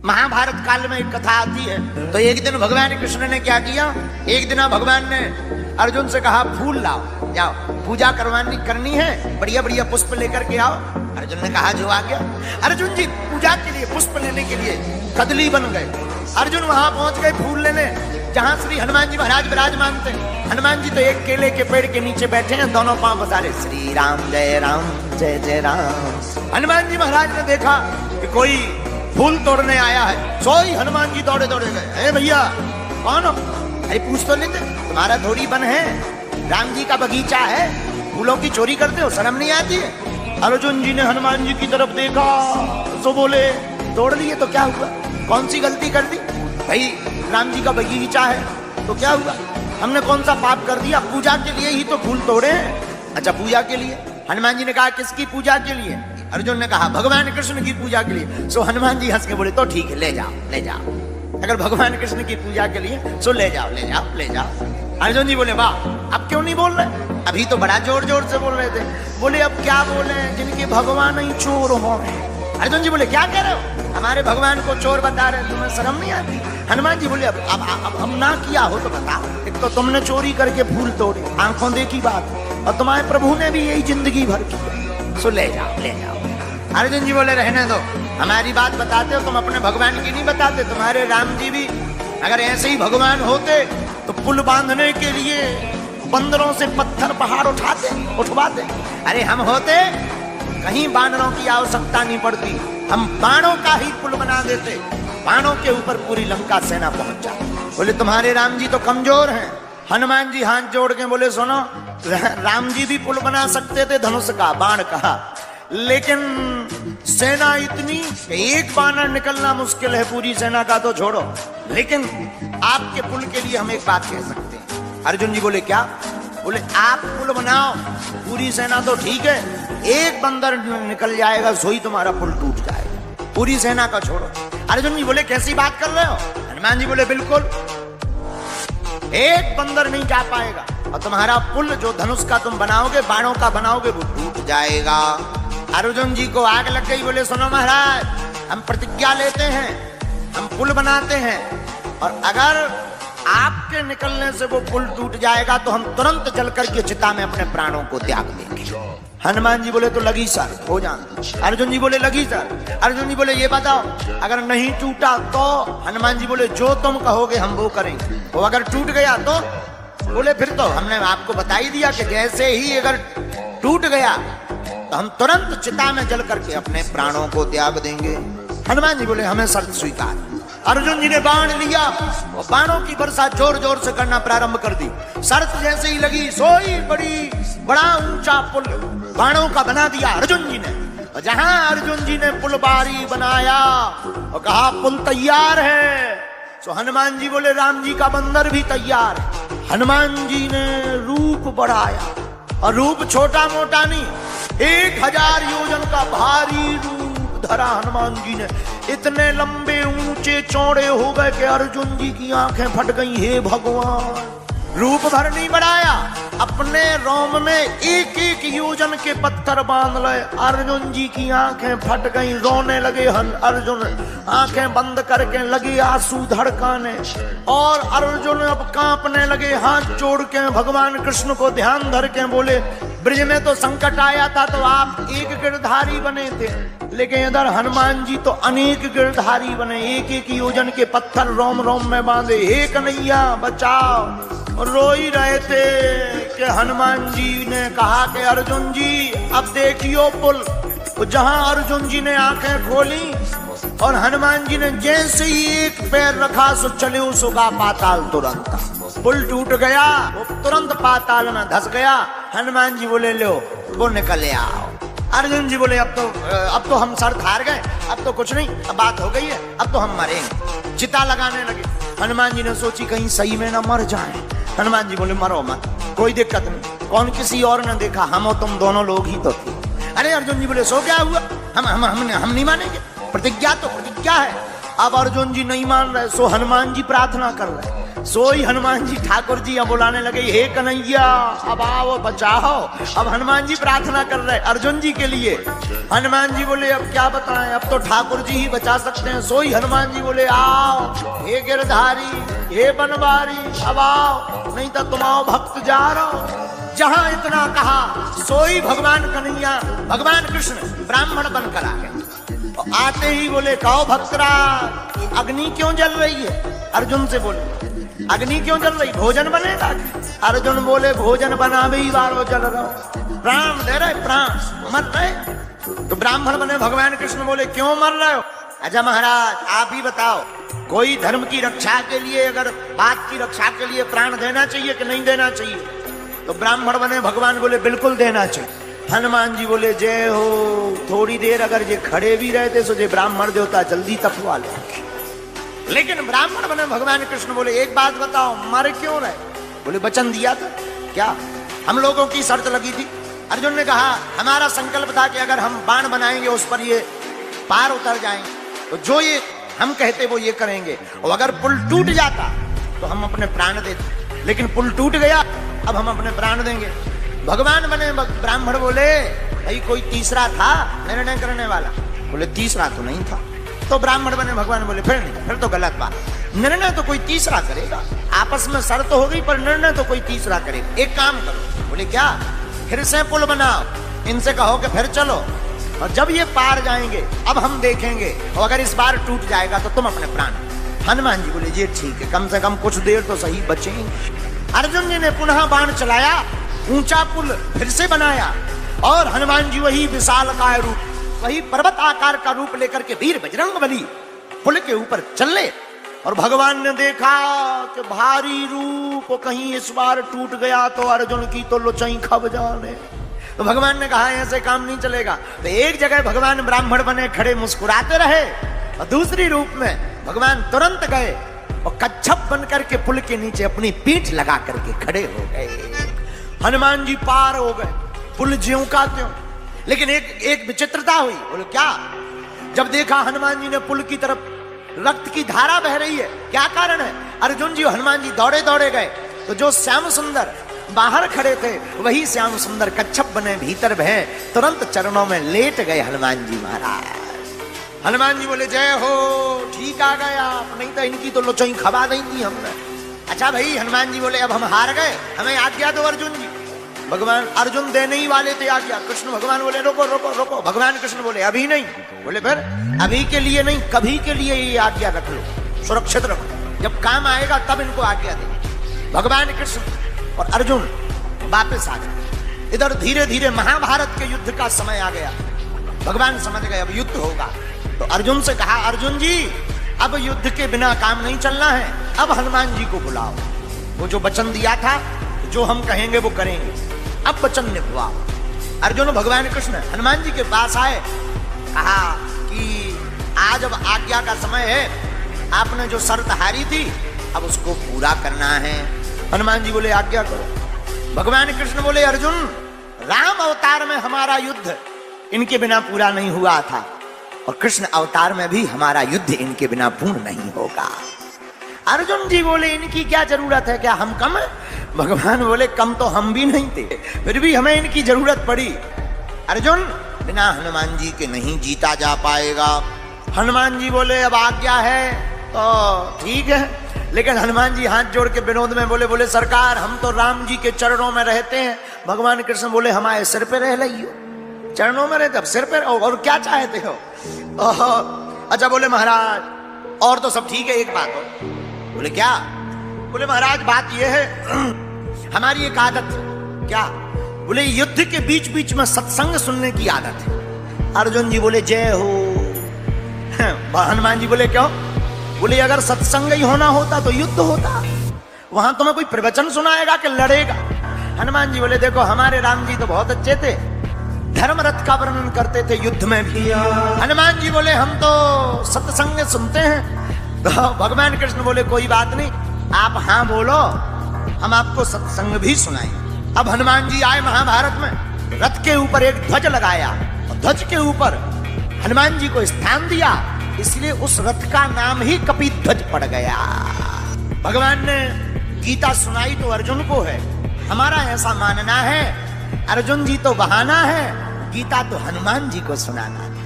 महाभारत काल में एक कथा आती है। तो एक दिन भगवान कृष्ण ने क्या किया, एक दिन भगवान ने अर्जुन से कहा फूल लाओ, जाओ पूजा करनी है, बढ़िया बढ़िया पुष्प लेकर के आओ। अर्जुन ने कहा जो आ गया। अर्जुन जी पूजा के लिए पुष्प लेने के लिए कदली बन गए। अर्जुन वहां पहुंच गए फूल लेने, जहां श्री हनुमान जी महाराज विराजमान थे। हनुमान जी तो एक केले के पेड़ के नीचे बैठे हैं, दोनों पांव पसारे, श्री राम जय जय राम। हनुमान जी महाराज ने देखा कि कोई फूल तोड़ने आया है, सोई हनुमान जी दौड़े दौड़े गए। अरे भैया कौन हो? अरे पूछ तो लेते, तुम्हारा थोड़ी बन है, राम जी का बगीचा है, फूलों की चोरी करते हो, शर्म नहीं आती है? अर्जुन जी ने हनुमान जी की तरफ देखा तो बोले तोड़ लिए तो क्या हुआ, कौन सी गलती कर दी भाई, राम जी का बगीचा है तो क्या हुआ, हमने कौन सा पाप कर दिया, पूजा के लिए ही तो फूल तोड़े हैं। अच्छा पूजा के लिए? हनुमान जी ने कहा किसकी पूजा के लिए? अर्जुन ने कहा भगवान कृष्ण की पूजा के लिए। सो हनुमान जी हंस के बोले तो ठीक है, ले जाओ ले जाओ, अगर भगवान कृष्ण की पूजा के लिए सो ले जाओ ले जाओ ले जाओ। अर्जुन जी बोले वाह, अब क्यों नहीं बोल रहे? अभी तो बड़ा जोर जोर से बोल रहे थे। बोले अब क्या बोले, जिनके भगवान ही चोर हो। अर्जुन जी बोले क्या कह रहे हो, हमारे भगवान को चोर बता रहे, तुम्हें शर्म नहीं आती? हनुमान जी बोले अब हम ना किया हो तो बताओ, एक तो तुमने चोरी करके फूल तोड़े, आंखों देखी बात, और तुम्हारे प्रभु ने भी यही जिंदगी भर की, सो ले जाओ ले जाओ। अर्जुन जी बोले रहने दो, हमारी बात बताते हो तुम, अपने भगवान की नहीं बताते। तुम्हारे राम जी भी अगर ऐसे ही भगवान होते तो पुल बांधने के लिए बंदरों से पत्थर पहाड़ उठवाते। अरे हम होते कहीं बानरों की आवश्यकता नहीं पड़ती, हम बाणों का ही पुल बना देते, बाणों के ऊपर पूरी लंका सेना पहुंच जाती। बोले तुम्हारे राम जी तो कमजोर हैं। हनुमान जी हाथ जोड़ के बोले सुनो, राम जी भी पुल बना सकते थे धनुष का, बाण का, लेकिन सेना इतनी कि एक बानर निकलना मुश्किल है, पूरी सेना का तो छोड़ो, लेकिन आपके पुल के लिए हम एक बात कह सकते हैं। अर्जुन जी बोले क्या? बोले आप पुल बनाओ, पूरी सेना तो ठीक है, एक बंदर निकल जाएगा सोई तुम्हारा पुल टूट जाएगा, पूरी सेना का छोड़ो। अर्जुन जी बोले कैसी बात कर रहे हो? हनुमान जी बोले बिल्कुल, एक बंदर नहीं जा पाएगा और तुम्हारा पुल जो धनुष का तुम बनाओगे, बाणों का बनाओगे, वो टूट जाएगा। अर्जुन जी को आग लग गई। बोले सुनो महाराज, हम प्रतिज्ञा लेते हैं, हम पुल बनाते हैं, और अगर आपके निकलने से वो पुल टूट जाएगा तो हम तुरंत जल करके चिता में अपने प्राणों को त्याग देंगे। हनुमान जी बोले तो लगी सर, हो जान। अर्जुन जी बोले लगी सर। अर्जुन जी बोले ये बताओ अगर नहीं टूटा तो? हनुमान जी बोले जो तुम कहोगे हम वो करेंगे। वो अगर टूट गया तो? बोले फिर तो हमने आपको बता ही दिया कि जैसे ही अगर टूट गया तो हम तुरंत चिता में जल करके अपने प्राणों को त्याग देंगे। हनुमान जी बोले हमें शर्त स्वीकार। अर्जुन जी ने बाण लिया और बाणों की वर्षा जोर जोर से करना प्रारंभ कर दी। शर्त जैसे ही लगी सोई बड़ा ऊंचा पुल बाणों का बना दिया अर्जुन जी ने। और जहां अर्जुन जी ने पुल बारी बनाया और कहा पुल तैयार है, तो हनुमान जी बोले राम जी का बंदर भी तैयार है। हनुमान जी ने रूप बढ़ाया, और रूप छोटा मोटा नहीं, 1000 योजन का भारी रूप धरा हनुमान जी ने। इतने लंबे ऊंचे चौड़े हो गए कि अर्जुन जी की आंखें फट गई। हे भगवान, रूप भर नहीं बढ़ाया, अपने रोम में एक एक योजन के पत्थर बांध लए। अर्जुन जी की आंखें फट गई, रोने लगे अर्जुन, आंखें बंद करके लगे आंसू धड़काने, और अर्जुन अब कांपने लगे, हाथ जोड़ के भगवान कृष्ण को ध्यान धर के बोले ब्रिज में तो संकट आया था तो आप एक गिरधारी बने थे, लेकिन इधर हनुमान जी तो अनेक गिरधारी बने, एक एक योजन के पत्थर रोम रोम में बांधे। हे कन्हैया बचाओ। रो ही रहे थे कि हनुमान जी ने कहा कि अर्जुन जी अब देखियो पुल। जहां अर्जुन जी ने आंखें खोली और हनुमान जी ने जैसे ही एक पैर रखा सो चले उसका पाताल तुरंत, पुल टूट गया, वो तुरंत पाताल में धस गया। हनुमान जी बोले लो वो निकले आओ। अर्जुन जी बोले अब तो हम शर्त हार गए, अब तो कुछ नहीं, अब बात हो गई है, अब तो हम मरेंगे। चिता लगाने लगे। हनुमान जी ने सोची कहीं सही में ना मर जाए। हनुमान जी बोले मरो मत, कोई दिक्कत नहीं, कौन किसी और ने देखा, हम और तुम दोनों लोग ही तो थे। अरे अर्जुन जी बोले सो क्या हुआ, हम नहीं मानेंगे, प्रतिज्ञा तो प्रतिज्ञा है। अब अर्जुन जी नहीं मान रहे, सो हनुमान जी प्रार्थना कर रहे। सोई हनुमान जी ठाकुर जी अब बुलाने लगे, हे कन्हैया अब आओ बचाओ। अब हनुमान जी प्रार्थना कर रहे अर्जुन जी के लिए। हनुमान जी बोले अब क्या बताएं, अब तो ठाकुर जी ही बचा सकते हैं। सोई हनुमान जी बोले आओ हे गिरधारी, हे बनवारी, अब आओ, नहीं तो तुम आओ भक्त जा रहो। जहां इतना कहा सोई भगवान कन्हैया, भगवान कृष्ण ब्राह्मण बनकर आ गए। तो आते ही बोले कहो भक्तराज अग्नि क्यों जल रही है? अर्जुन से बोले अग्नि क्यों जल रही, भोजन बनेगा? अर्जुन बोले भोजन बना भी बारो जल रहा, प्राण दे रहे, प्राण मर रहे। तो ब्राह्मण बने भगवान कृष्ण बोले क्यों मर रहे हो? अच्छा महाराज आप ही बताओ, कोई धर्म की रक्षा के लिए, अगर बात की रक्षा के लिए प्राण देना चाहिए कि नहीं देना चाहिए? तो ब्राह्मण बने भगवान बोले बिल्कुल देना चाहिए। हनुमान जी बोले जय हो, थोड़ी देर अगर ये खड़े भी रहते तो ये ब्राह्मण देवता जल्दी तपवा ले। लेकिन ब्राह्मण बने भगवान कृष्ण बोले एक बात बताओ, मर क्यों रहे? बोले वचन दिया था क्या, हम लोगों की शर्त लगी थी। अर्जुन ने कहा हमारा संकल्प था कि अगर हम बाण बनाएंगे उस पर ये पार उतर जाएंगे, तो जो ये हम कहते वो ये करेंगे, और अगर पुल टूट जाता तो हम अपने प्राण देते। लेकिन पुल टूट गया, अब हम अपने प्राण देंगे। भगवान बने ब्राह्मण बोले भाई कोई तीसरा था निर्णय करने वाला? बोले तीसरा तो नहीं था। तो ब्राह्मण बने भगवान बोले फिर नहीं, फिर तो गलत बात, निर्णय तो कोई तीसरा करेगा। आपस में शर्त हो गई पर निर्णय तो कोई तीसरा करेगा। एक काम करो, बोले क्या? फिर से पुल बनाओ, इनसे कहो कि फिर चलो, और जब ये पार जाएंगे अब हम देखेंगे, और अगर इस बार टूट जाएगा तो तुम अपने प्राण। हनुमान जी बोले ये ठीक है, कम से कम कुछ देर तो सही बचेंगे। अर्जुन जी ने पुनः बाण चलाया, ऊंचा पुल फिर से बनाया, और हनुमान जी वही विशालकाय रूप, वही पर्वत आकार का रूप लेकर के वीर बजरंगबली पुल के ऊपर चले। और भगवान ने देखा कि भारी रूप कहीं इस बार टूट गया तो अर्जुन की तो लोचई खब जाने। तो भगवान ने कहा ऐसे काम नहीं चलेगा। तो एक जगह भगवान ब्राह्मण बने खड़े मुस्कुराते रहे, और दूसरी रूप में भगवान तुरंत गए और कच्छप बनकर के पुल के नीचे अपनी पीठ लगा करके खड़े हो गए। हनुमान जी पार हो गए, पुल ज्यों का त्यों। लेकिन एक विचित्रता हुई। बोले क्या? जब देखा हनुमान जी ने पुल की तरफ रक्त की धारा बह रही है, क्या कारण है? अर्जुन जी और हनुमान जी दौड़े दौड़े गए, तो जो श्याम सुंदर बाहर खड़े थे वही श्याम सुंदर कच्छप बने भीतर बहे, तुरंत चरणों में लेट गए हनुमान जी महाराज। हनुमान जी बोले जय हो, ठीक आ गया, नहीं तो इनकी तो लोचोई खबा देंगी हमने। अच्छा भाई, हनुमान जी बोले अब हम हार गए, हमें आज्ञा दो अर्जुन जी। भगवान अर्जुन देने ही वाले थे आज्ञा। कृष्ण भगवान बोले रोको रोको रोको। भगवान कृष्ण बोले अभी नहीं। बोले फिर? अभी के लिए नहीं, कभी के लिए ये आज्ञा रख लो, सुरक्षित रखो, जब काम आएगा तब इनको आज्ञा दे। भगवान कृष्ण और अर्जुन वापस आ गए। इधर धीरे धीरे महाभारत के युद्ध का समय आ गया। भगवान समझ गए अब युद्ध होगा, तो अर्जुन से कहा अर्जुन जी अब युद्ध के बिना काम नहीं चलना है, अब हनुमान जी को बुलाओ। वो जो वचन दिया था, जो हम कहेंगे वो करेंगे, अब वचन निभाओ। अर्जुन भगवान कृष्ण हनुमान जी के पास आए, कहा कि आज अब आज्ञा का समय है, आपने जो शर्त हारी थी अब उसको पूरा करना है। हनुमान जी बोले आज्ञा करो। भगवान कृष्ण बोले अर्जुन, राम अवतार में हमारा युद्ध इनके बिना पूरा नहीं हुआ था, और कृष्ण अवतार में भी हमारा युद्ध इनके बिना पूर्ण नहीं होगा। अर्जुन जी बोले इनकी क्या जरूरत है, क्या हम कम है? भगवान बोले कम तो हम भी नहीं थे, फिर भी हमें इनकी जरूरत पड़ी। अर्जुन, बिना हनुमान जी के नहीं जीता जा पाएगा। हनुमान जी बोले अब आज्ञा है तो ठीक है, लेकिन हनुमान जी हाथ जोड़ के विनोद में बोले सरकार हम तो राम जी के चरणों में रहते हैं। भगवान कृष्ण बोले हमारे सिर पे रह लियो, चरणों में रहते, अब सिर पे और क्या चाहते हो? अच्छा बोले महाराज और तो सब ठीक है, एक बात हो। बोले क्या? बोले महाराज बात यह है हमारी एक आदत। क्या? बोले युद्ध के बीच बीच में सत्संग सुनने की आदत है। अर्जुन जी बोले जय हो। हनुमान जी बोले क्यों? बोले अगर सत्संग ही होना होता तो युद्ध होता, वहां तुम्हें कोई प्रवचन सुनाएगा कि लड़ेगा? हनुमान जी बोले देखो हमारे राम जी तो बहुत अच्छे थे, धर्म रथ का वर्णन करते थे युद्ध में भी। हनुमान जी बोले हम तो सत्संग सुनते हैं। तो भगवान कृष्ण बोले कोई बात नहीं, आप हाँ बोलो, हम आपको सत्संग भी सुनाएं। अब हनुमान जी आए महाभारत में, रथ के ऊपर एक ध्वज लगाया, और ध्वज के ऊपर हनुमान जी को स्थान दिया, इसलिए उस रथ का नाम ही कपिध्वज पड़ गया। भगवान ने गीता सुनाई तो अर्जुन को है, हमारा ऐसा मानना है अर्जुन जी तो बहाना है, गीता तो हनुमान जी को सुनाना है।